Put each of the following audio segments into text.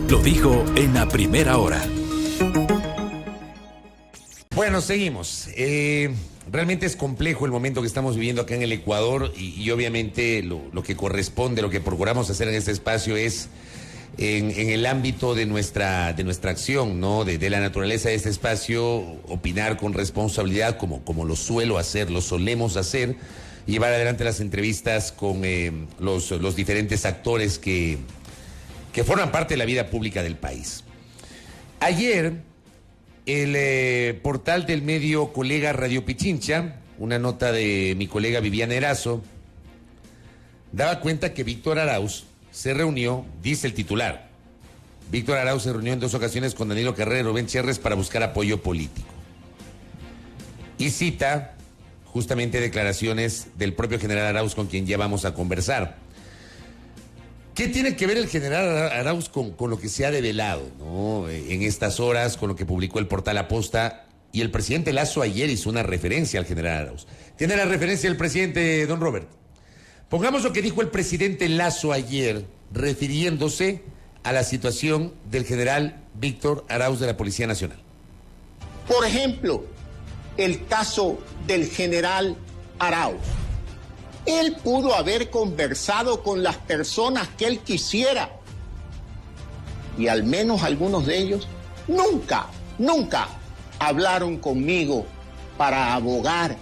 lo dijo en la primera hora. Bueno, seguimos. Realmente es complejo el momento que estamos viviendo acá en el Ecuador y obviamente lo que corresponde, lo que procuramos hacer en este espacio es en el ámbito de nuestra acción, ¿no? De la naturaleza de este espacio, opinar con responsabilidad como lo suelo hacer, lo solemos hacer, y llevar adelante las entrevistas con los diferentes actores que forman parte de la vida pública del país. Ayer, el portal del medio colega Radio Pichincha, una nota de mi colega Viviana Erazo, daba cuenta que Víctor Arauz se reunió, dice el titular, Víctor Arauz se reunió en 2 ocasiones con Danilo Carrera y Rubén Cherres para buscar apoyo político. Y cita justamente declaraciones del propio general Arauz, con quien ya vamos a conversar. ¿Qué tiene que ver el general Arauz con lo que se ha develado, ¿no? En estas horas, con lo que publicó el portal Aposta? Y el presidente Lasso ayer hizo una referencia al general Arauz. ¿Tiene la referencia el presidente, don Robert? Pongamos lo que dijo el presidente Lasso ayer, refiriéndose a la situación del general Víctor Arauz de la Policía Nacional. Por ejemplo, el caso del general Arauz. Él pudo haber conversado con las personas que él quisiera. Y al menos algunos de ellos nunca hablaron conmigo para abogar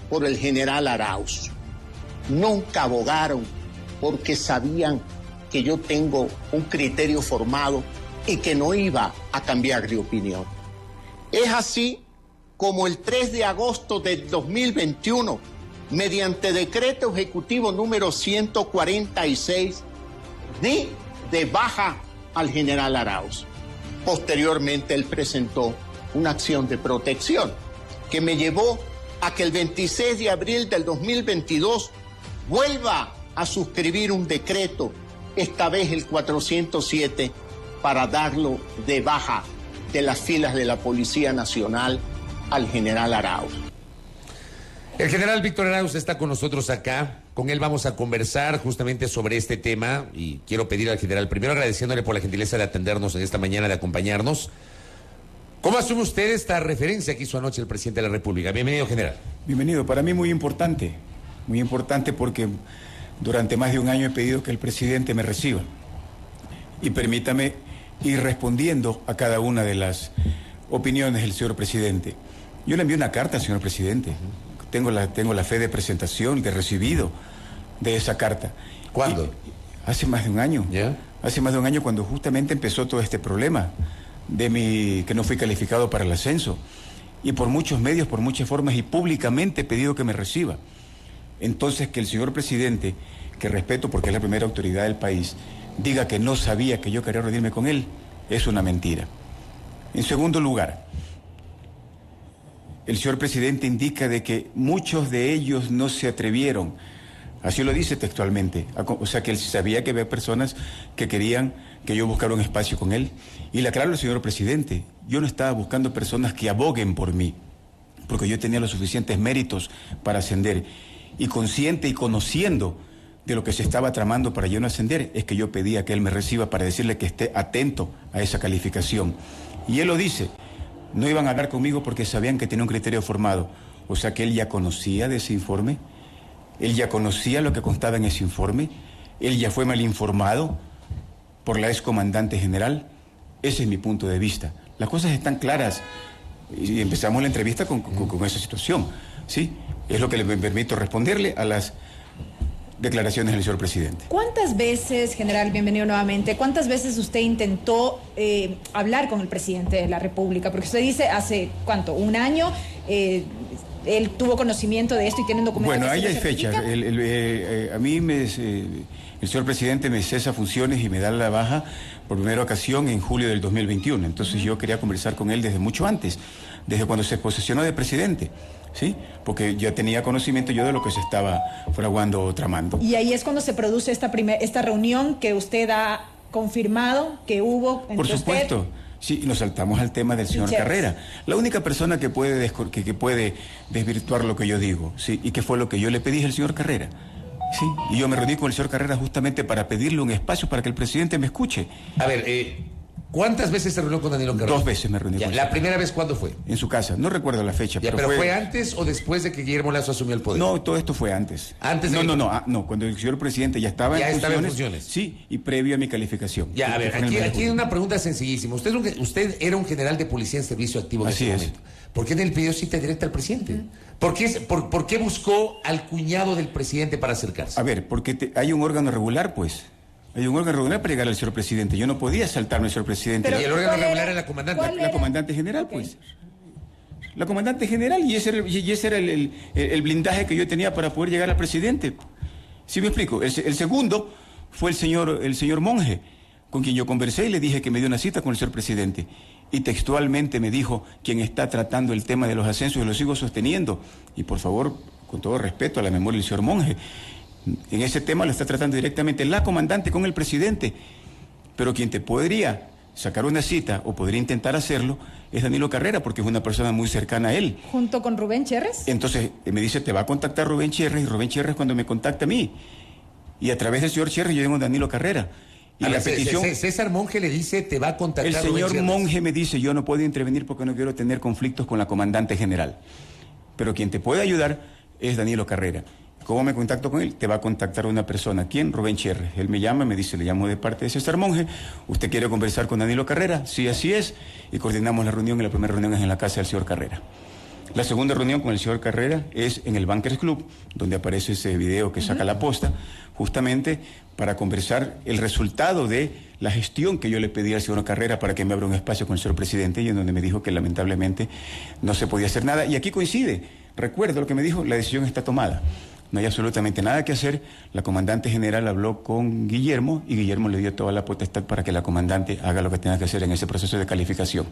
por el general Arauz. Nunca abogaron porque sabían que yo tengo un criterio formado y que no iba a cambiar de opinión. Es así como el 3 de agosto del 2021, mediante decreto ejecutivo número 146, di de baja al general Arauz. Posteriormente, él presentó una acción de protección que me llevó a que el 26 de abril del 2022 vuelva a suscribir un decreto, esta vez el 407, para darlo de baja de las filas de la Policía Nacional al general Arauz. El general Víctor Arauz está con nosotros acá. Con él vamos a conversar justamente sobre este tema y quiero pedir al general, primero agradeciéndole por la gentileza de atendernos en esta mañana, de acompañarnos. ¿Cómo asume usted esta referencia que hizo anoche el presidente de la República? Bienvenido, general. Bienvenido. Para mí muy importante porque durante más de un año he pedido que el presidente me reciba y permítame ir respondiendo a cada una de las opiniones del señor presidente. Yo le envié una carta al señor presidente. Tengo la fe de presentación, de recibido de esa carta. ¿Cuándo? Hace más de un año. ¿Ya? Hace más de un año, cuando justamente empezó todo este problema que no fui calificado para el ascenso. Y por muchos medios, por muchas formas y públicamente he pedido que me reciba. Entonces, que el señor presidente, que respeto porque es la primera autoridad del país, diga que no sabía que yo quería reunirme con él, es una mentira. En segundo lugar, el señor presidente indica de que muchos de ellos no se atrevieron, así lo dice textualmente, o sea que él sabía que había personas que querían que yo buscara un espacio con él. Y le aclaro al señor presidente, yo no estaba buscando personas que aboguen por mí, porque yo tenía los suficientes méritos para ascender. Y consciente y conociendo de lo que se estaba tramando para yo no ascender, es que yo pedía que él me reciba para decirle que esté atento a esa calificación. Y él lo dice. No iban a hablar conmigo porque sabían que tenía un criterio formado. O sea que él ya conocía de ese informe, él ya conocía lo que constaba en ese informe, él ya fue mal informado por la excomandante general. Ese es mi punto de vista. Las cosas están claras y empezamos la entrevista con esa situación, ¿sí? Es lo que le permito responderle a las declaraciones del señor presidente. ¿Cuántas veces, general, bienvenido nuevamente, cuántas veces usted intentó hablar con el presidente de la República? Porque usted dice hace, ¿cuánto? ¿Un año? Él tuvo conocimiento de esto y tiene un documento. Bueno, que ahí se hay lo fechas. certifica. A mí el señor presidente me cesa funciones y me da la baja por primera ocasión en julio del 2021. Entonces yo quería conversar con él desde mucho antes, desde cuando se posesionó de presidente. ¿Sí? Porque ya tenía conocimiento yo de lo que se estaba fraguando o tramando. Y ahí es cuando se produce esta reunión que usted ha confirmado que hubo entre Por supuesto. usted. Sí, nos saltamos al tema del señor Carrera. La única persona que puede desvirtuar lo que yo digo, ¿sí? Y que fue lo que yo le pedí es el señor Carrera. Sí, y yo me reuní con el señor Carrera justamente para pedirle un espacio para que el presidente me escuche. A ver, ¿Cuántas veces se reunió con Danilo Carrera? 2 veces me reuní con él. ¿La primera vez cuándo fue? En su casa, no recuerdo la fecha. ¿Pero fue antes o después de que Guillermo Lazo asumió el poder? No, todo esto fue antes. ¿Antes de No, cuando el señor presidente ya estaba en funciones. Sí, y previo a mi calificación. Ya, a ver, aquí hay una pregunta sencillísima. Usted era un general de policía en servicio activo en ese momento. ¿Por qué no le pidió cita directa al presidente? ¿Por qué buscó al cuñado del presidente para acercarse? A ver, porque hay un órgano regular, pues. Hay un órgano regular para llegar al señor presidente. Yo no podía saltarme al señor presidente. Pero, ¿y el órgano regular era la comandante? La comandante general, pues. La comandante general, y ese era el blindaje que yo tenía para poder llegar al presidente. ¿Sí me explico? El segundo fue el señor Monge, con quien yo conversé y le dije que me dio una cita con el señor presidente. Y textualmente me dijo, quien está tratando el tema de los ascensos, y lo sigo sosteniendo. Y por favor, con todo respeto a la memoria del señor Monge, en ese tema lo está tratando directamente la comandante con el presidente. Pero quien te podría sacar una cita o podría intentar hacerlo es Danilo Carrera, porque es una persona muy cercana a él. ¿Junto con Rubén Cherres? Entonces me dice, te va a contactar Rubén Cherres, y Rubén Cherres cuando me contacta a mí. Y a través del señor Cherres yo tengo a Danilo Carrera. Y la petición... César Monge le dice, te va a contactar el Rubén señor Cherres. Monge me dice, yo no puedo intervenir porque no quiero tener conflictos con la comandante general. Pero quien te puede ayudar es Danilo Carrera. ¿Cómo me contacto con él? Te va a contactar una persona. ¿Quién? Rubén Cherres. Él me llama, me dice, le llamo de parte de César Monge. ¿Usted quiere conversar con Danilo Carrera? Sí, así es. Y coordinamos la reunión, y la primera reunión es en la casa del señor Carrera. La segunda reunión con el señor Carrera es en el Bankers Club, donde aparece ese video que saca la posta, justamente para conversar el resultado de la gestión que yo le pedí al señor Carrera para que me abra un espacio con el señor presidente, y en donde me dijo que lamentablemente no se podía hacer nada. Y aquí coincide, recuerdo lo que me dijo, la decisión está tomada. No hay absolutamente nada que hacer. La comandante general habló con Guillermo y Guillermo le dio toda la potestad para que la comandante haga lo que tenga que hacer en ese proceso de calificación.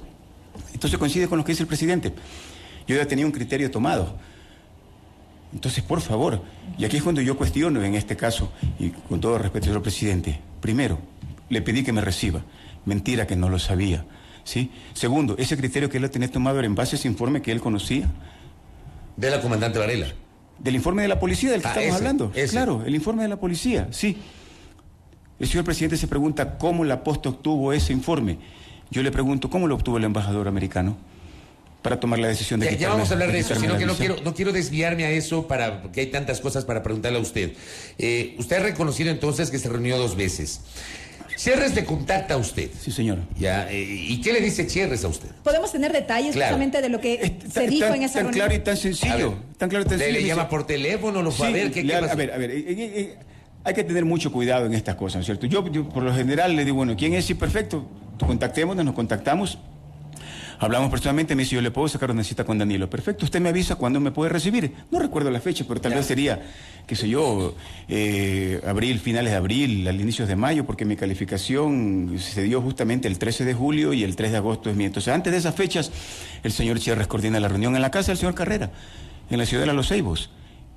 Entonces coincide con lo que dice el presidente. Yo ya tenía un criterio tomado. Entonces, por favor, y aquí es cuando yo cuestiono en este caso, y con todo respeto, señor presidente, primero, le pedí que me reciba. Mentira, que no lo sabía, ¿sí? Segundo, ese criterio que él tenía tomado era en base a ese informe que él conocía. De la comandante Varela. Del informe de la policía del que estamos hablando. Ese. Claro, el informe de la policía, sí. El señor presidente se pregunta cómo la posta obtuvo ese informe. Yo le pregunto, ¿cómo lo obtuvo el embajador americano? Para tomar la decisión de ya vamos a hablar de eso, sino que no quiero desviarme a eso porque hay tantas cosas para preguntarle a usted. Usted ha reconocido entonces que se reunió 2 veces. Cherres le contacta a usted. Sí, señor. Ya, ¿y qué le dice Cherres a usted? ¿Podemos tener detalles justamente de lo que se dijo en esa reunión? Tan claro y tan sencillo. Tan claro y tan sencillo. ¿Le llama por teléfono? ¿Lo fue a ver? ¿Qué pasa? A ver, hay que tener mucho cuidado en estas cosas, ¿no es cierto? Yo por lo general le digo, bueno, ¿quién es? Sí, perfecto. Contactémonos, nos contactamos. Hablamos personalmente, me dice, yo le puedo sacar una cita con Danilo. Perfecto, usted me avisa cuándo me puede recibir. No recuerdo la fecha, pero tal vez sería, qué sé yo, abril, finales de abril, al inicios de mayo, porque mi calificación se dio justamente el 13 de julio y el 3 de agosto es mi. Entonces, antes de esas fechas, el señor Cherres coordina la reunión en la casa del señor Carrera, en la ciudad de Los Ceibos.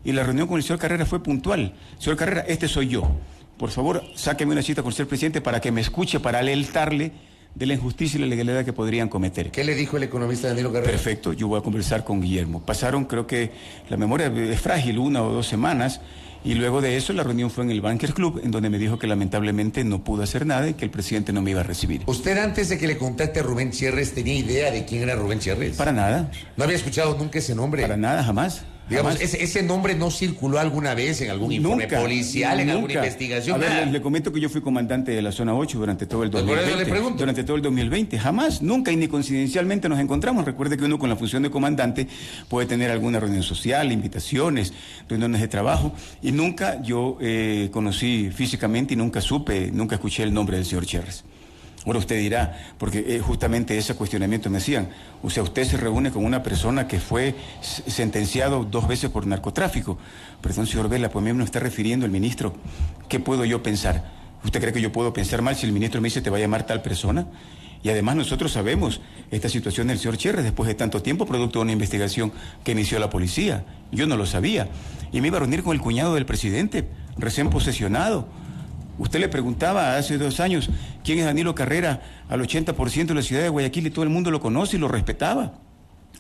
Y la reunión con el señor Carrera fue puntual. Señor Carrera, este soy yo. Por favor, sáqueme una cita con el señor presidente para que me escuche, para alertarle de la injusticia y la ilegalidad que podrían cometer. ¿Qué le dijo el economista Danilo Carrera? Perfecto, yo voy a conversar con Guillermo. Pasaron, creo que la memoria es frágil, 1 o 2 semanas, y luego de eso la reunión fue en el Bankers Club, en donde me dijo que lamentablemente no pudo hacer nada y que el presidente no me iba a recibir. ¿Usted antes de que le contacte a Rubén Cherres tenía idea de quién era Rubén Cherres? Para nada. ¿No había escuchado nunca ese nombre? Para nada, jamás. Digamos, ese nombre no circuló alguna vez en algún informe policial, en alguna investigación. A ver, le comento que yo fui comandante de la zona 8 durante todo el 2020. Por eso le pregunto. Durante todo el 2020. Jamás, nunca y ni coincidencialmente nos encontramos. Recuerde que uno con la función de comandante puede tener alguna reunión social, invitaciones, reuniones de trabajo. Y nunca yo conocí físicamente y nunca escuché el nombre del señor Cherres. Ahora usted dirá, porque justamente ese cuestionamiento me hacían, o sea, usted se reúne con una persona que fue sentenciado 2 veces por narcotráfico. Perdón, señor Vela, pues a mí me está refiriendo el ministro. ¿Qué puedo yo pensar? ¿Usted cree que yo puedo pensar mal si el ministro me dice te va a llamar tal persona? Y además nosotros sabemos esta situación del señor Cherres después de tanto tiempo, producto de una investigación que inició la policía. Yo no lo sabía. Y me iba a reunir con el cuñado del presidente, recién posesionado. Usted le preguntaba hace 2 años quién es Danilo Carrera al 80% de la ciudad de Guayaquil y todo el mundo lo conoce y lo respetaba.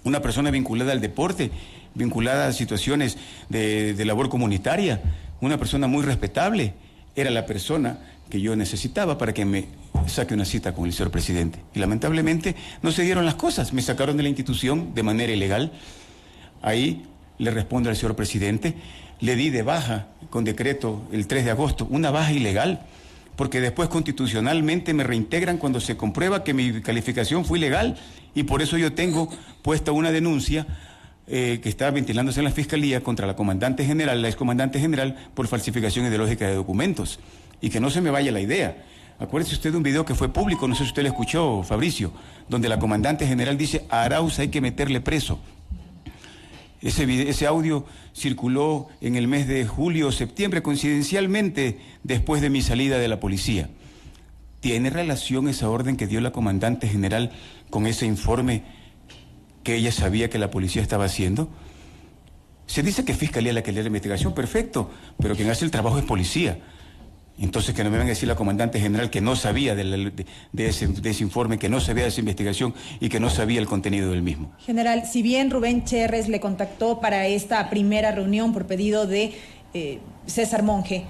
Una persona vinculada al deporte, vinculada a situaciones de labor comunitaria, una persona muy respetable. Era la persona que yo necesitaba para que me saque una cita con el señor presidente. Y lamentablemente no se dieron las cosas, me sacaron de la institución de manera ilegal. Ahí le respondo al señor presidente, le di de baja con decreto el 3 de agosto, una baja ilegal, porque después constitucionalmente me reintegran cuando se comprueba que mi calificación fue ilegal, y por eso yo tengo puesta una denuncia que está ventilándose en la Fiscalía contra la comandante general, la excomandante general, por falsificación ideológica de documentos. Y que no se me vaya la idea. Acuérdese usted de un video que fue público, no sé si usted lo escuchó, Fabricio, donde la comandante general dice: a Arauz hay que meterle preso. Ese audio circuló en el mes de julio o septiembre, coincidencialmente después de mi salida de la policía. ¿Tiene relación esa orden que dio la comandante general con ese informe que ella sabía que la policía estaba haciendo? Se dice que Fiscalía es la que lee la investigación, perfecto, pero quien hace el trabajo es policía. Entonces que no me venga a decir la comandante general que no sabía de ese informe, que no sabía de esa investigación y que no sabía el contenido del mismo. General, si bien Rubén Cherres le contactó para esta primera reunión por pedido de César Monge,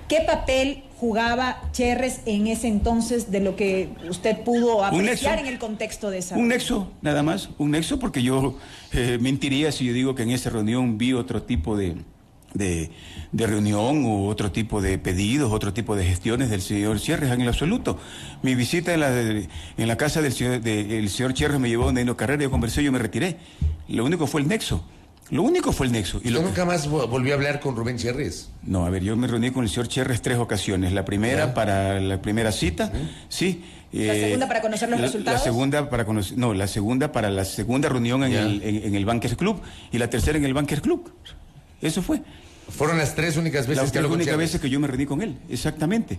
¿qué papel jugaba Cherres en ese entonces de lo que usted pudo apreciar en el contexto de esa reunión? Un nexo, nada más, un nexo, porque yo mentiría si yo digo que en esa reunión vi otro tipo de reunión u otro tipo de pedidos, otro tipo de gestiones del señor Cherres, en el absoluto. Mi visita en la casa del señor Cherres me llevó donde Dino Carrera, yo conversé, yo me retiré. Lo único fue el nexo. Lo único fue el nexo. ¿Y nunca más volvió a hablar con Rubén Cherres? No, a ver, yo me reuní con el señor Cherres 3 ocasiones. La primera para la primera cita, sí. ¿La segunda para conocer los resultados? La segunda para conocer, no, la segunda para la segunda reunión en el Bankers Club y la tercera en el Bankers Club. Eso fue. ¿Fueron las 3 únicas veces que habló con Cherres? Las 3 únicas veces que yo me reuní con él, exactamente.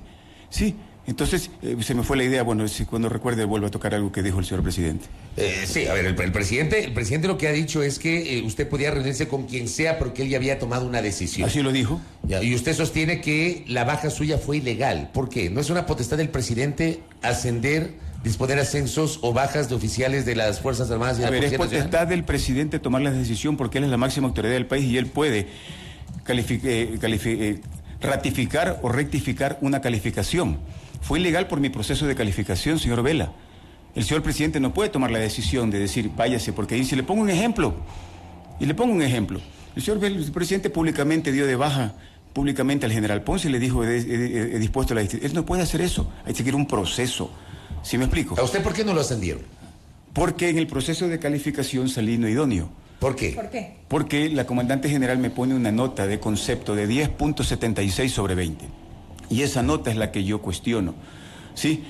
Sí, entonces se me fue la idea, bueno, si cuando recuerde vuelvo a tocar algo que dijo el señor presidente. Sí, a ver, el presidente lo que ha dicho es que usted podía reunirse con quien sea porque él ya había tomado una decisión. Así lo dijo. Ya, y usted sostiene que la baja suya fue ilegal. ¿Por qué? ¿No es una potestad del presidente disponer ascensos o bajas de oficiales de las Fuerzas Armadas y de la Policía Nacional? Es potestad del presidente tomar la decisión porque él es la máxima autoridad del país y él puede ratificar o rectificar una calificación. Fue ilegal por mi proceso de calificación, señor Vela. El señor presidente no puede tomar la decisión de decir váyase, porque dice, le pongo un ejemplo. El señor presidente públicamente dio de baja públicamente al general Ponce y le dijo, he dispuesto la distinción. Él no puede hacer eso, hay que seguir un proceso. ¿Sí me explico? ¿A usted por qué no lo ascendieron? Porque en el proceso de calificación salí no idóneo. ¿Por qué? ¿Por qué? Porque la comandante general me pone una nota de concepto de 10.76 sobre 20. Y esa nota es la que yo cuestiono. ¿Sí?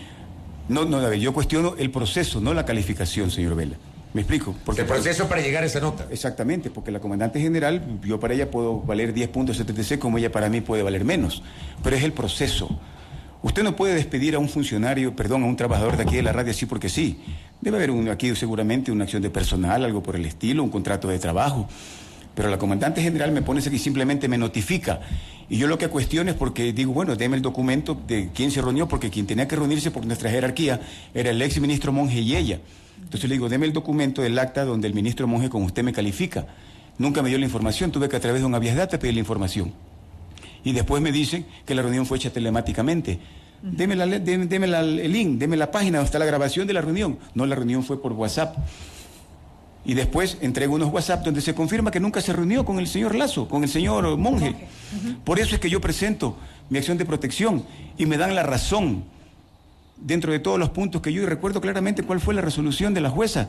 No, a ver, yo cuestiono el proceso, no la calificación, señor Vela. ¿Me explico? Porque el proceso para llegar a esa nota. Exactamente, porque la comandante general, yo para ella puedo valer 10.76 como ella para mí puede valer menos. Pero es el proceso. Usted no puede despedir a un funcionario, a un trabajador de aquí de la radio así porque sí. Debe haber aquí seguramente una acción de personal, algo por el estilo, un contrato de trabajo. Pero la comandante general me pone aquí, simplemente me notifica. Y yo lo que cuestiono es porque digo, bueno, deme el documento de quién se reunió, porque quien tenía que reunirse por nuestra jerarquía era el ex ministro Monge y ella. Entonces le digo, deme el documento del acta donde el ministro Monge con usted me califica. Nunca me dio la información, tuve que a través de un Avias Data pedir la información. Y después me dicen que la reunión fue hecha telemáticamente. Deme el link, deme la página donde está la grabación de la reunión. No, la reunión fue por WhatsApp. Y después entrego unos WhatsApp donde se confirma que nunca se reunió con el señor Lazo, con el señor Monge. Por eso es que yo presento mi acción de protección y me dan la razón dentro de todos los puntos que yo recuerdo claramente cuál fue la resolución de la jueza,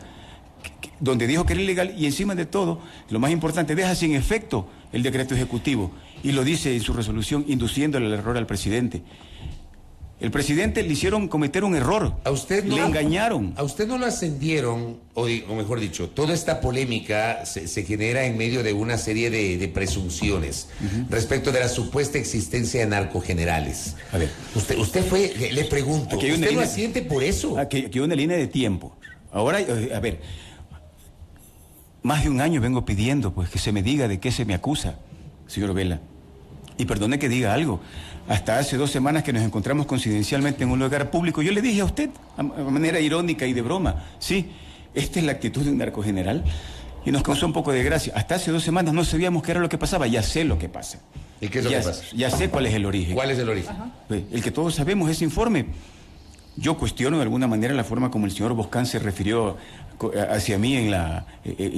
donde dijo que era ilegal y encima de todo, lo más importante, deja sin efecto el decreto ejecutivo y lo dice en su resolución induciéndole el error al presidente. El presidente le hicieron cometer un error. A usted no, le engañaron. A usted no lo ascendieron, o mejor dicho, toda esta polémica se genera en medio de una serie de presunciones respecto de la supuesta existencia de narcogenerales. A ver, usted fue, le pregunto, ¿usted lo asiente por eso? Aquí hay una línea de tiempo. Ahora, a ver, más de un año vengo pidiendo pues que se me diga de qué se me acusa, señor Vela. Y perdone que diga algo. Hasta hace 2 semanas que nos encontramos coincidencialmente en un lugar público, yo le dije a usted, a manera irónica y de broma, sí, esta es la actitud de un narcogeneral, y nos causó un poco de gracia. Hasta hace 2 semanas no sabíamos qué era lo que pasaba, ya sé lo que pasa. ¿Y qué es lo que pasa? Ya sé cuál es el origen. ¿Cuál es el origen? El que todos sabemos, ese informe. Yo cuestiono de alguna manera la forma como el señor Boscán se refirió hacia mí en la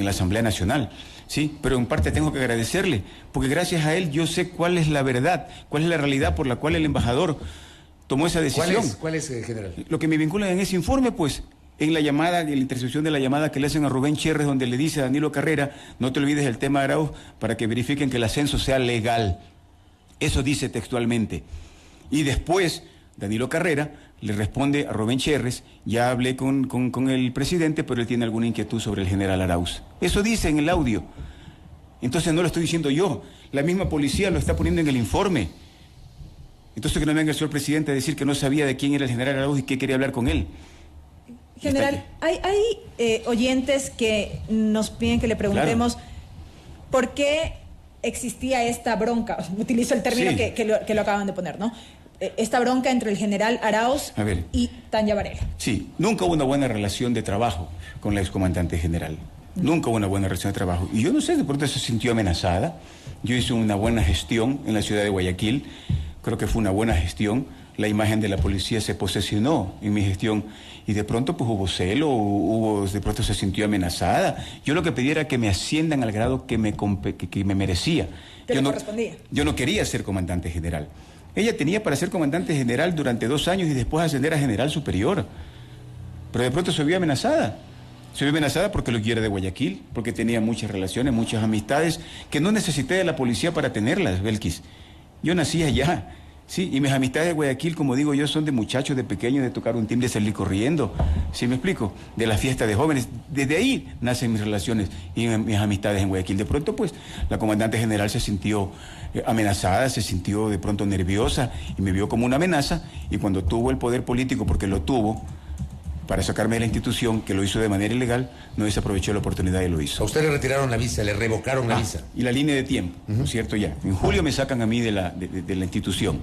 Asamblea Nacional, ¿sí? Pero en parte tengo que agradecerle, porque gracias a él yo sé cuál es la verdad, cuál es la realidad por la cual el embajador tomó esa decisión. ¿Cuál es, general? Lo que me vincula en ese informe, pues, en la llamada, en la intercepción de la llamada que le hacen a Rubén Cherres, donde le dice a Danilo Carrera, no te olvides del tema de Arauz, para que verifiquen que el ascenso sea legal. Eso dice textualmente. Y después, Danilo Carrera le responde a Rubén Cherres, ya hablé con el presidente, pero él tiene alguna inquietud sobre el general Arauz. Eso dice en el audio. Entonces no lo estoy diciendo yo, la misma policía lo está poniendo en el informe. Entonces que no venga el señor presidente a decir que no sabía de quién era el general Arauz y que quería hablar con él. General, hay oyentes que nos piden que le preguntemos por qué existía esta bronca. Utilizo el término que lo acaban de poner, ¿no? Esta bronca entre el general Arauz y Tanya Varela. Sí, nunca hubo una buena relación de trabajo con la excomandante general. Nunca hubo una buena relación de trabajo. Y yo no sé, de pronto se sintió amenazada. Yo hice una buena gestión en la ciudad de Guayaquil. Creo que fue una buena gestión. La imagen de la policía se posesionó en mi gestión. Y de pronto pues hubo celo, de pronto se sintió amenazada. Yo lo que pedí era que me asciendan al grado que me merecía. ¿Qué le correspondía? Yo no quería ser comandante general. Ella tenía para ser comandante general durante 2 años y después ascender a general superior. Pero de pronto se vio amenazada. Se vio amenazada porque lo quiere de Guayaquil, porque tenía muchas relaciones, muchas amistades, que no necesité de la policía para tenerlas, Belkis. Yo nací allá, sí, y mis amistades de Guayaquil, como digo yo, son de muchachos, de pequeños, de tocar un timbre, de salir corriendo, ¿sí me explico? De la fiesta de jóvenes. Desde ahí nacen mis relaciones y mis amistades en Guayaquil. De pronto, pues, la comandante general se sintió amenazada, se sintió de pronto nerviosa y me vio como una amenaza, y cuando tuvo el poder político, porque lo tuvo, para sacarme de la institución, que lo hizo de manera ilegal, no desaprovechó la oportunidad y lo hizo. A usted le retiraron la visa, le revocaron la visa. Y la línea de tiempo, ¿no es cierto? Ya. En julio me sacan a mí de la institución.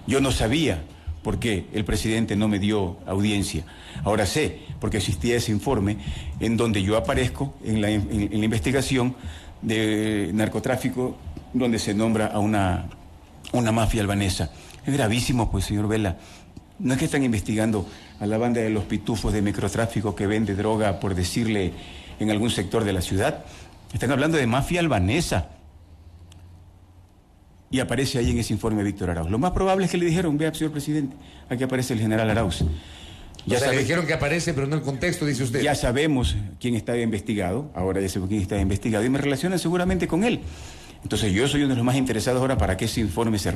Yo no sabía por qué el presidente no me dio audiencia. Ahora sé, porque existía ese informe en donde yo aparezco en la investigación de narcotráfico, donde se nombra a una mafia albanesa. Es gravísimo, pues, señor Vela. No es que están investigando a la banda de los pitufos de microtráfico que vende droga, por decirle, en algún sector de la ciudad. Están hablando de mafia albanesa. Y aparece ahí en ese informe Víctor Arauz. Lo más probable es que le dijeron, vea, señor presidente, aquí aparece el general Arauz. Le dijeron que aparece, pero no el contexto, dice usted. Ya sabemos quién está investigado, ahora ya sabemos quién está investigado, y me relacionan seguramente con él. Entonces yo soy uno de los más interesados ahora para que ese informe se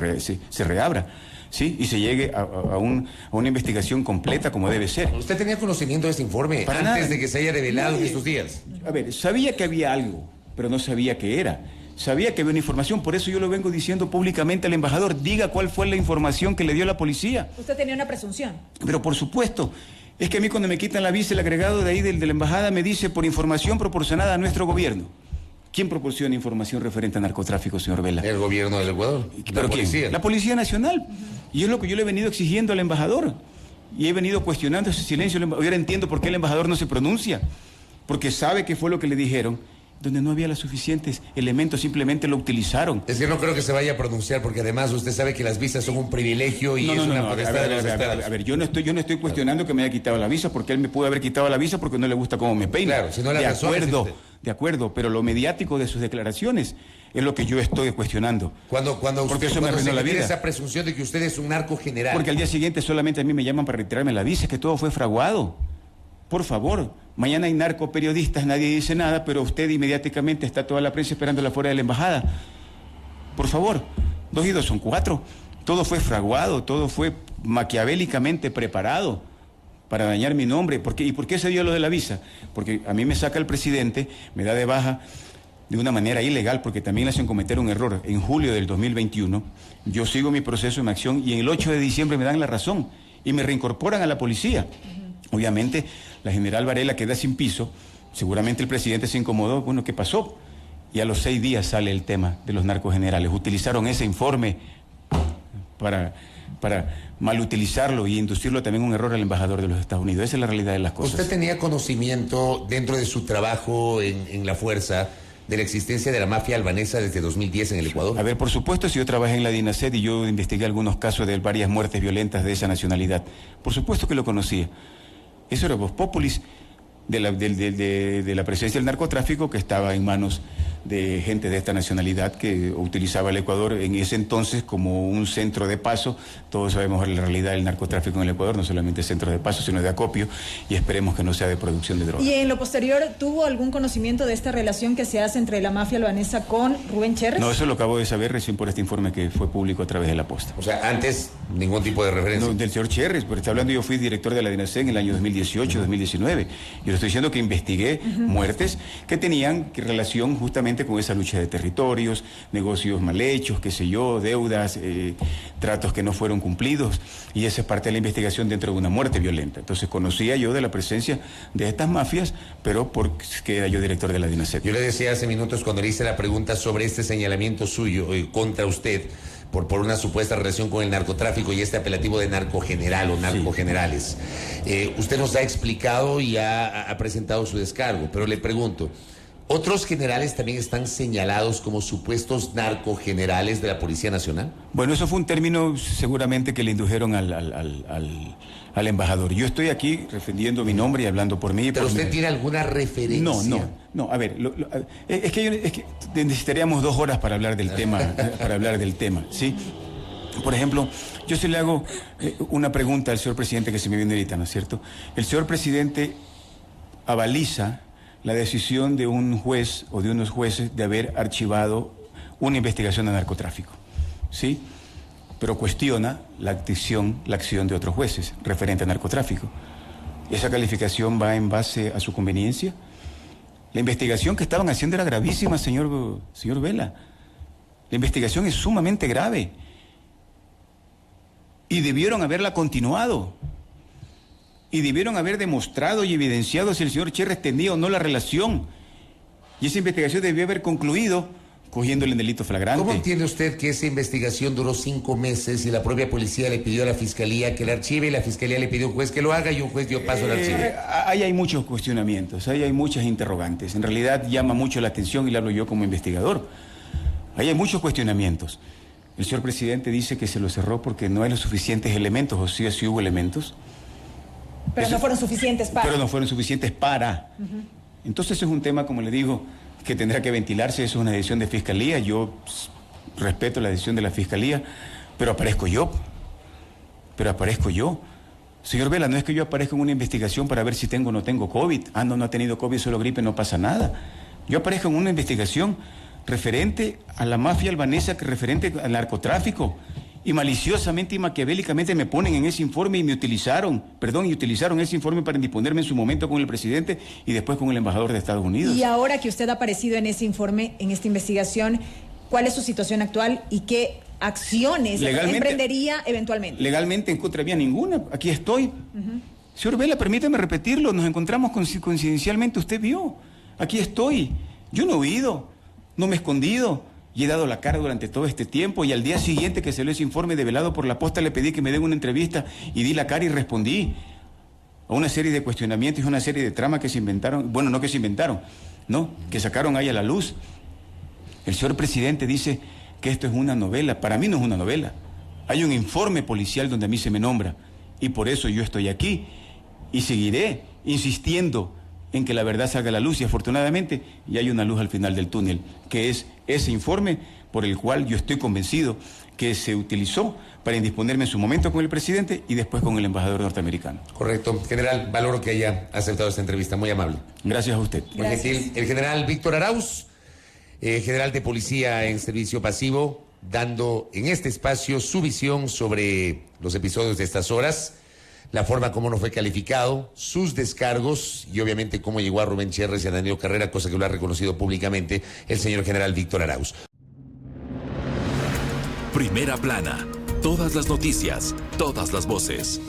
reabra, ¿sí? Y se llegue a una investigación completa como debe ser. ¿Usted tenía conocimiento de este informe antes de que se haya revelado en estos días? A ver, sabía que había algo, pero no sabía qué era. Sabía que había una información, por eso yo lo vengo diciendo públicamente al embajador, diga cuál fue la información que le dio la policía. ¿Usted tenía una presunción? Pero por supuesto, es que a mí cuando me quitan la visa, el agregado de ahí de la embajada me dice por información proporcionada a nuestro gobierno. ¿Quién proporciona información referente a narcotráfico, señor Vela? El gobierno del Ecuador. ¿Pero la policía. ¿Quién? La Policía Nacional. Y es lo que yo le he venido exigiendo al embajador. Y he venido cuestionando ese silencio. Ahora entiendo por qué el embajador no se pronuncia. Porque sabe qué fue lo que le dijeron. Donde no había los suficientes elementos, simplemente lo utilizaron. Es que no creo que se vaya a pronunciar, porque además usted sabe que las visas son un privilegio y es una potestad de los estados. A ver, yo no estoy cuestionando que me haya quitado la visa, porque él me pudo haber quitado la visa porque no le gusta cómo me peina. Claro, si no la de acuerdo, pero lo mediático de sus declaraciones es lo que yo estoy cuestionando. Cuando porque eso me arruinó la vida. Esa presunción de que usted es un narco general. Porque al día siguiente solamente a mí me llaman para retirarme la visa, que todo fue fraguado. Por favor, mañana hay narcoperiodistas, nadie dice nada, pero usted inmediatamente está toda la prensa esperándola fuera de la embajada. Por favor, 2 y 2 son 4. Todo fue fraguado, todo fue maquiavélicamente preparado para dañar mi nombre. ¿Y por qué se dio lo de la visa? Porque a mí me saca el presidente, me da de baja de una manera ilegal, porque también le hacen cometer un error. En julio del 2021, yo sigo mi proceso en acción y en el 8 de diciembre me dan la razón y me reincorporan a la policía. Obviamente, la general Varela queda sin piso, seguramente el presidente se incomodó, bueno, ¿qué pasó? Y a los 6 días sale el tema de los narcos generales. Utilizaron ese informe para malutilizarlo y inducirlo también un error al embajador de los Estados Unidos. Esa es la realidad de las cosas. ¿Usted tenía conocimiento dentro de su trabajo en la fuerza de la existencia de la mafia albanesa desde 2010 en el Ecuador? A ver, por supuesto, si yo trabajé en la DINASED y yo investigué algunos casos de varias muertes violentas de esa nacionalidad. Por supuesto que lo conocía. Eso era Vox Populis de la presencia del narcotráfico que estaba en manos de gente de esta nacionalidad que utilizaba el Ecuador en ese entonces como un centro de paso. Todos sabemos la realidad del narcotráfico en el Ecuador, no solamente centros de paso, sino de acopio, y esperemos que no sea de producción de drogas. ¿Y en lo posterior tuvo algún conocimiento de esta relación que se hace entre la mafia albanesa con Rubén Cherres? No, eso lo acabo de saber recién por este informe que fue público a través de La Posta. O sea, antes ningún tipo de referencia. No, del señor Cherres, porque está hablando, yo fui director de la DINASED en el año 2018, 2019, y le estoy diciendo que investigué muertes que tenían relación justamente con esa lucha de territorios, negocios mal hechos, qué sé yo, deudas, tratos que no fueron cumplidos, y esa es parte de la investigación dentro de una muerte violenta. Entonces conocía yo de la presencia de estas mafias, pero porque era yo director de la DINASED. Yo le decía hace minutos cuando le hice la pregunta sobre este señalamiento suyo contra usted por una supuesta relación con el narcotráfico y este apelativo de narcogeneral o narcogenerales. Usted nos ha explicado y ha presentado su descargo, pero le pregunto, ¿otros generales también están señalados como supuestos narcogenerales de la Policía Nacional? Bueno, eso fue un término seguramente que le indujeron al embajador. Yo estoy aquí defendiendo mi nombre y hablando por mí. ¿Pero usted tiene alguna referencia? No, a ver, es que necesitaríamos 2 horas para hablar del tema, ¿sí? Por ejemplo, yo se le hago una pregunta al señor presidente que se me viene ahorita, ¿no es cierto? El señor presidente avaliza la decisión de un juez o de unos jueces de haber archivado una investigación de narcotráfico, ¿sí? Pero cuestiona la acción de otros jueces referente a narcotráfico. ¿Esa calificación va en base a su conveniencia? La investigación que estaban haciendo era gravísima, señor Vela. La investigación es sumamente grave. Y debieron haberla continuado. Y debieron haber demostrado y evidenciado si el señor Cherres tenía o no la relación. Y esa investigación debió haber concluido cogiéndole en delito flagrante. ¿Cómo entiende usted que esa investigación duró 5 meses y la propia policía le pidió a la fiscalía que la archive y la fiscalía le pidió a un juez que lo haga y un juez dio paso al archivo? Ahí hay muchos cuestionamientos, ahí hay muchas interrogantes. En realidad llama mucho la atención y le hablo yo como investigador. Ahí hay muchos cuestionamientos. El señor presidente dice que se lo cerró porque no hay los suficientes elementos, o sea, sí hubo elementos. Pero no fueron suficientes para. Pero no fueron suficientes para. Entonces es un tema, como le digo, que tendrá que ventilarse. Eso es una decisión de fiscalía. Yo respeto la decisión de la fiscalía, pero aparezco yo. Señor Vela, no es que yo aparezca en una investigación para ver si tengo o no tengo COVID. No ha tenido COVID, solo gripe, no pasa nada. Yo aparezco en una investigación referente a la mafia albanesa, referente al narcotráfico. Y maliciosamente y maquiavélicamente me ponen en ese informe y utilizaron ese informe para indisponerme en su momento con el presidente y después con el embajador de Estados Unidos. Y ahora que usted ha aparecido en ese informe, en esta investigación, ¿cuál es su situación actual y qué acciones emprendería eventualmente? Legalmente en contra mía ninguna, aquí estoy. Señor Vela, permítame repetirlo, nos encontramos coincidencialmente, usted vio, aquí estoy, yo no he huido, no me he escondido. Y he dado la cara durante todo este tiempo, y al día siguiente que salió ese informe develado por La Posta le pedí que me den una entrevista y di la cara y respondí a una serie de cuestionamientos y una serie de tramas que se inventaron, bueno, no que se inventaron, no, que sacaron ahí a la luz. El señor presidente dice que esto es una novela. Para mí no es una novela. Hay un informe policial donde a mí se me nombra y por eso yo estoy aquí y seguiré insistiendo en que la verdad salga a la luz, y afortunadamente ya hay una luz al final del túnel, que es ese informe por el cual yo estoy convencido que se utilizó para indisponerme en su momento con el presidente y después con el embajador norteamericano. Correcto. General, valoro que haya aceptado esta entrevista, muy amable. Gracias a usted. Muy gentil. El general Víctor Arauz, general de policía en servicio pasivo, dando en este espacio su visión sobre los episodios de estas horas, la forma como no fue calificado, sus descargos y obviamente cómo llegó a Rubén Cherres y a Danilo Carrera, cosa que lo ha reconocido públicamente el señor general Víctor Arauz. Primera plana, todas las noticias, todas las voces.